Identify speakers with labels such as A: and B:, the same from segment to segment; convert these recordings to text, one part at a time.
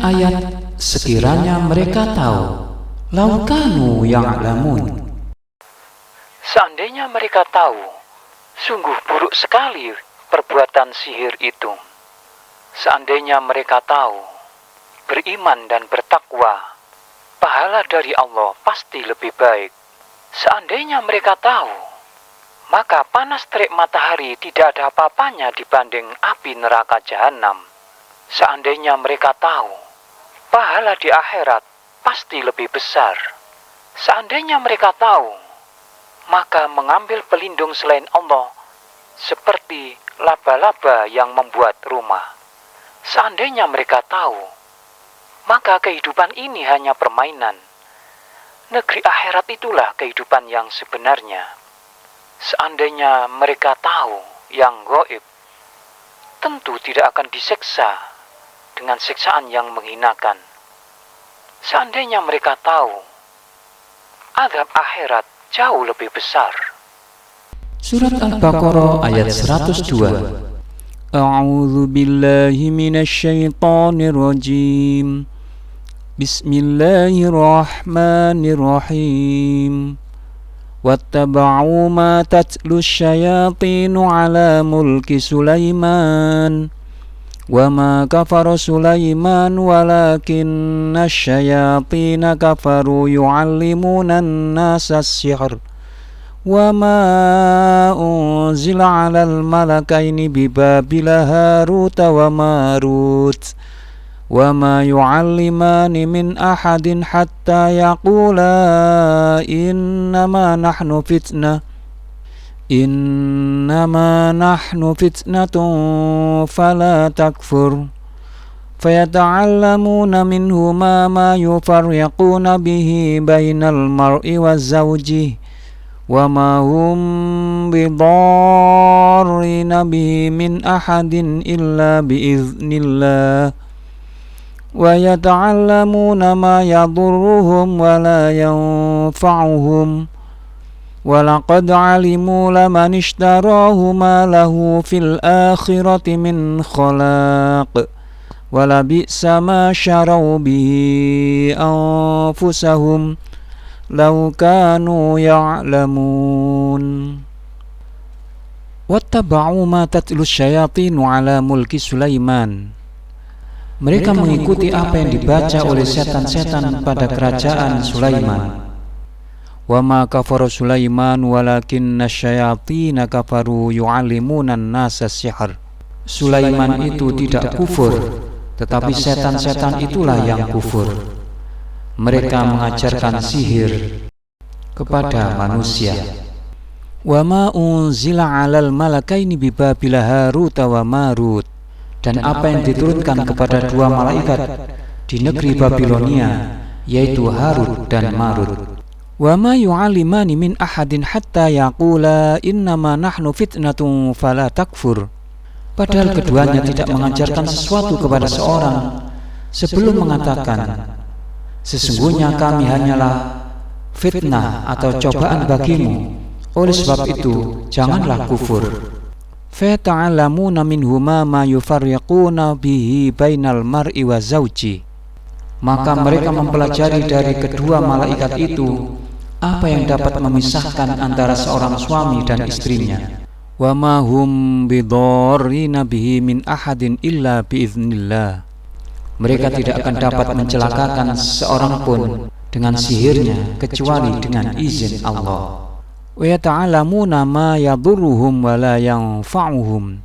A: ayat-ayat sekiranya mereka tahu. Lau kanu ya'lamun.
B: Seandainya mereka tahu, sungguh buruk sekali perbuatan sihir itu. Seandainya mereka tahu, beriman dan bertakwa, pahala dari Allah pasti lebih baik. Seandainya mereka tahu, maka panas terik matahari tidak ada apa-apanya dibanding api neraka jahanam. Seandainya mereka tahu, pahala di akhirat pasti lebih besar. Seandainya mereka tahu, maka mengambil pelindung selain Allah seperti laba-laba yang membuat rumah. Seandainya mereka tahu, maka kehidupan ini hanya permainan. Negeri akhirat itulah kehidupan yang sebenarnya. Seandainya mereka tahu yang gaib, tentu tidak akan disiksa dengan siksaan yang menghinakan. Seandainya mereka tahu, azab akhirat jauh lebih besar.
A: Surat Al-Baqarah ayat 102. A'udzu billahi minasyaitonir rajim. Bismillahirrahmanirrahim. Wattaba'u ma tatlu syayatinu ala mulki Sulaiman. Wa ma kafara Sulaiman walakinna syayatina kafaru yu'allimuna an-nasa as-sihr. Wa ma unzila 'alal malakaini bi Babila Harut wa Marut. Wa ma yu'allimani min ahadin hatta yaqula innama nahnu fitnatun fala takfur. Fayata'allamuna minhuma ma yufarriquna bihi bainal mar'i wa zawjihi wa ma hum bidarrina bihi min ahadin illa biiznillah. Wa yata'allamuna ma yadurruhum wa la yanfa'uhum. Walaqad alimu laman ishtarahu ma lahu fil akhirati min khalaq. Wala bi'sa ma syarau bihi anfusahum law kanu ya'lamun. Wattaba'u ma tatlu syayatinu ala mulki Sulaiman. Mereka mengikuti apa yang dibaca oleh setan-setan pada kerajaan Sulaiman. Wa ma kafara Sulaiman walakinna syayatina kafaru yu'allimuna an-nasa sihr. Sulaiman itu tidak kufur, tetapi setan-setan itulah yang kufur. Mereka mengajarkan sihir kepada manusia. Wa ma unzila 'alal malakaini bi Babila Harut wa Marut. Dan apa yang diturunkan kepada dua malaikat di negeri Babilonia, yaitu Harut dan Marut. Wa ma yu'allimani min ahadin hatta yaqula innama nahnu fitnatun fala takfur. Padahal keduanya tidak mengajarkan sesuatu kepada seorang sebelum mengatakan, sesungguhnya kami hanyalah fitnah atau cobaan bagimu, oleh sebab itu janganlah kufur. Fata'allamuna minhuma ma yufarriquna bihi bainal mar'i wa zawji. Maka mereka mempelajari dari kedua malaikat itu apa yang dapat memisahkan antara seorang suami dan istrinya. Wa ma hum bidarrina bihi min ahadin illa biiznillah. Mereka tidak akan dapat mencelakakan seorang pun dengan sihirnya kecuali dengan izin Allah. Wa yata'allamuna ma yadurruhum wa la yanfa'uhum.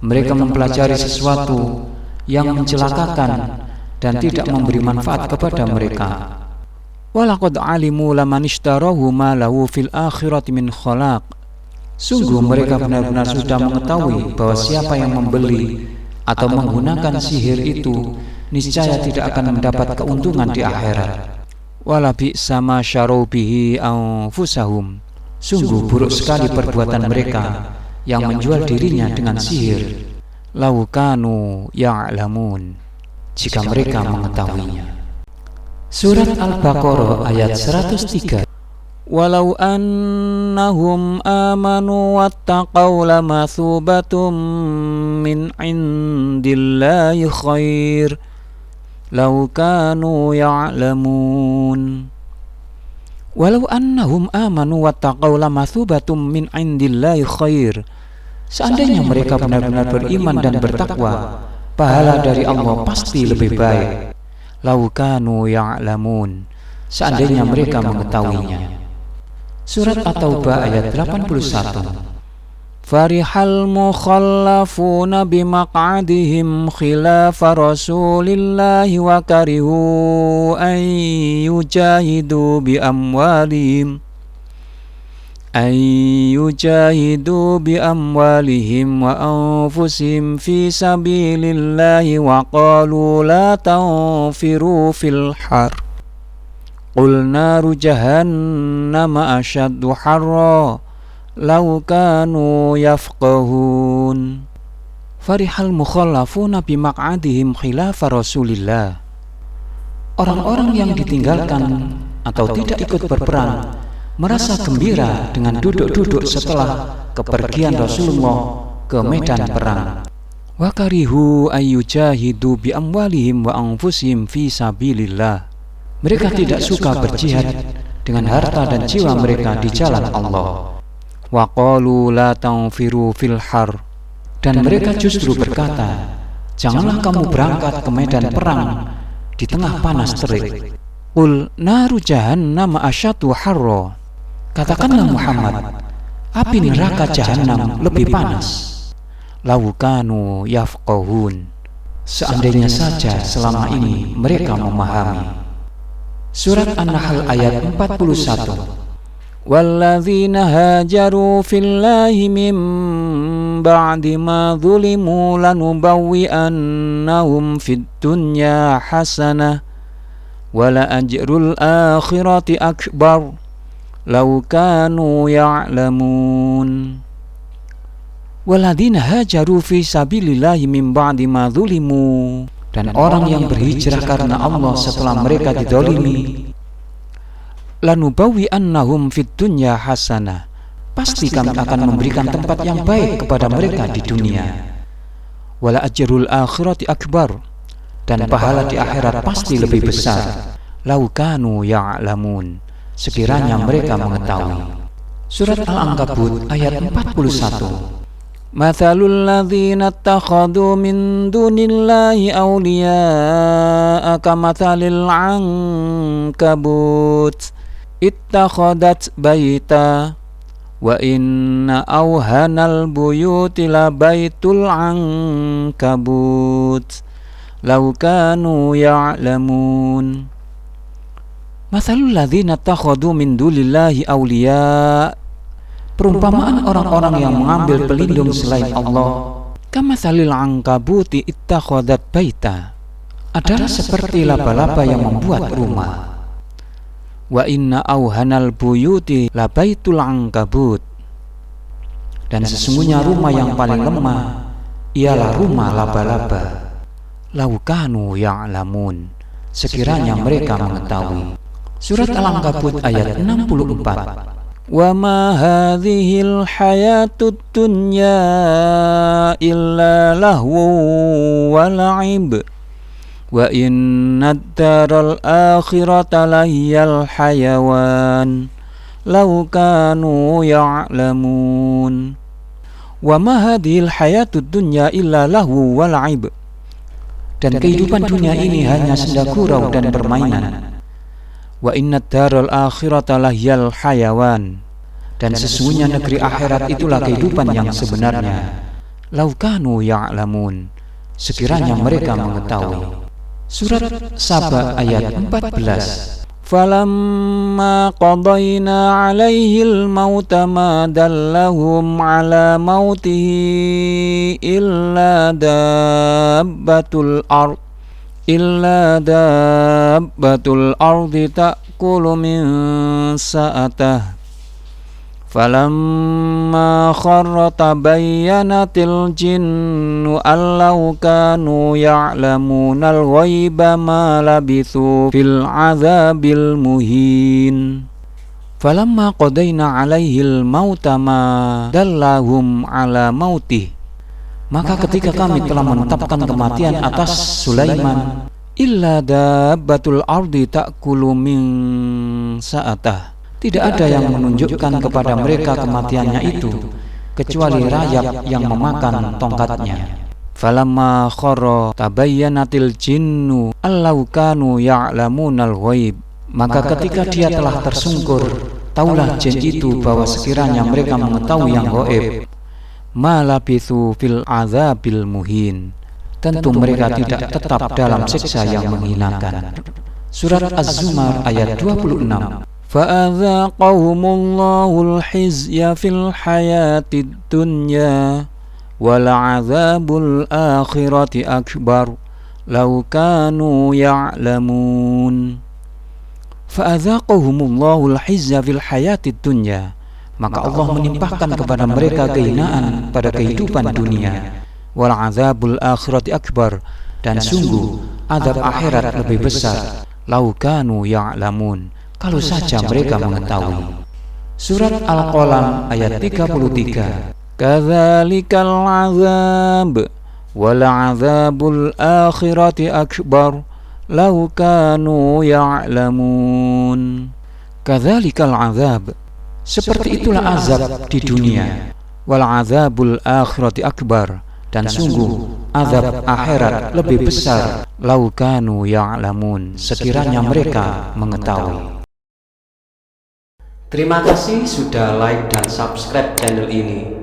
A: Mereka mempelajari sesuatu yang mencelakakan dan tidak memberi manfaat kepada mereka. Walaqad alimu laman ishtarahu ma lahu fil akhirati min khalaq. Sungguh mereka benar-benar sudah mengetahui bahwa siapa yang membeli atau menggunakan sihir itu niscaya tidak akan mendapat keuntungan di akhirat. Wala bi'sa ma syarau bihi anfusahum. Sungguh buruk sekali perbuatan mereka yang menjual dirinya dengan sihir. Lau kanu ya'lamun. Jika mereka mengetahuinya. Surat Al-Baqarah ayat 103. Walau annahum amanu wattaqaw lamathubatum min indillahi khair law kanu ya'lamun. Walau annahum amanu wattaqaw lamathubatum min indillahi khair. Seandainya mereka benar-benar beriman dan bertakwa, pahala dari Allah pasti lebih baik. Law kanu ya'lamun, seandainya mereka mengetahuinya. Surat At-Taubah ayat 81. Farihal mukhallafuna bimaq'adihim khilafa rasulillahi wa karihu an yujahidu bi amwalihim wa anfusihim fi sabilillahi wa qalu la tanfiru fil har qul naru jahannama ashaddu harra law kanu yafqahun. Farihal mukhallafuna bimaq'adihim khilafa rasulillah. Orang-orang yang ditinggalkan atau tidak ikut berperang merasa gembira dengan duduk-duduk setelah kepergian Rasulullah ke medan perang. Wa karihu ayyujahidu bi amwalihim wa anfusihim fi sabilillah. Mereka tidak suka berjihad dengan harta dan jiwa mereka di jalan Allah. Wa qalu la tanfiru fil har. Dan mereka justru berkata, janganlah kamu berangkat ke medan perang di tengah panas terik. Qul naru jahannam asyaddu harra. Katakanlah Muhammad, api neraka jahanam lebih panas. Law kanu yafqahun. Seandainya saja selama ini mereka memahami. Surat An-Nahl ayat 41. Walladzina hajaru fillahi min ba'di ma zulimu lanubawwi'annahum fid dunya hasanah wala ajrul akhirati akbar law kanu ya'lamun. Walladzina hajaru fi sabilillahi min ba'di ma zulimu. Dan orang yang berhijrah karena Allah setelah mereka didolimi, lanubawwi'annahum fid dunya hasanah, pasti kami akan memberikan tempat yang baik kepada mereka di dunia. Wala ajrul akhirati akbar, dan pahala di akhirat pasti lebih besar. Law kanu ya'lamun, sekiranya mereka mengetahui. Surat Al-Ankabut ayat 41. Mathalul ladzina ittakhadhu min dunillahi awliya'a kamathalil ankabut ittakhadat baita wa inna awhanal buyuti la baitul ankabut law kanu ya'lamun. Mathalul ladzina ittakhadhu min dunillahi awliya', perumpamaan orang-orang yang mengambil pelindung selain Allah, kamathalil ankabuti ittakhadat baita, adalah seperti laba-laba yang membuat rumah. Wa inna awhanal buyuti labaitul ankabut, dan sesungguhnya rumah yang paling lemah ialah rumah laba-laba. Law kanu ya'lamun, sekiranya mereka mengetahui. Surat Al-Ankabut ayat 64. Wa ma hadhil hayatud dunya illa lahu wa la'ib wa innad daral akhirata lahiyal hayawan law kanu ya'lamun. Wa ma hadhil hayatud dunya illa lahu wa la'ib, dan kehidupan dunia ini hanya senda gurau dan permainan. Wa innad daral akhirata lahiyal hayawan, dan sesungguhnya negeri akhirat itulah kehidupan yang sebenarnya. Law kanu ya'lamun, sekiranya mereka mengetahui. Surat Saba ayat 14. Falamma qadayna 'alaihil mauta ma dallahum 'ala mautihi illa dabbatul ardi ta'kulu min sa'atah falamma kharra tabayyanatil jinnu allau kanu ya'lamunal ghaiba ma labithu fil 'adzabil muhin. Falamma qadayna 'alaihil mauta ma dallahum 'ala mautih, maka ketika kami telah menetapkan kematian atas Sulaiman, illa dabbatul ardi ta'kulu min sa'atah. Tidak ada yang menunjukkan kepada mereka kematiannya itu kecuali rayap yang memakan tongkatnya. Falamma kharra tabayyanatil jinnu allau kanu ya'lamunal ghaib. Maka ketika dia telah tersungkur, taulah jin itu bahwa sekiranya mereka mengetahui yang gaib. Ma labithu fil azabil muhin. Tentu mereka tidak tetap dalam siksa yang menghinakan. Surat Az-Zumar ayat 26. Fa'adhaqahumullahu al-hizya fil hayatid dunya wal 'adzabul akhirati akbar law kanu ya'lamun. Fa'adhaqahumullahu al-hizya fil hayatid dunya. Maka Allah menimpahkan kepada mereka kehinaan pada kehidupan dunia. Wal 'adzabul akhirati akbar, dan sungguh azab akhirat lebih besar. Lau kanu ya'lamun, kalau saja mereka mengetahui. Surat Al-Qalam ayat 33. Kadzalikal 'adzab wal 'adzabul akhirati akbar lau kanu ya'lamun. Kadzalikal 'adzab, seperti itulah azab di dunia. Wal 'adzabul akhirati akbar, dan sungguh azab akhirat lebih besar. Lau kanu ya'lamun, sekiranya mereka mengetahui.
C: Terima kasih sudah like dan subscribe channel ini.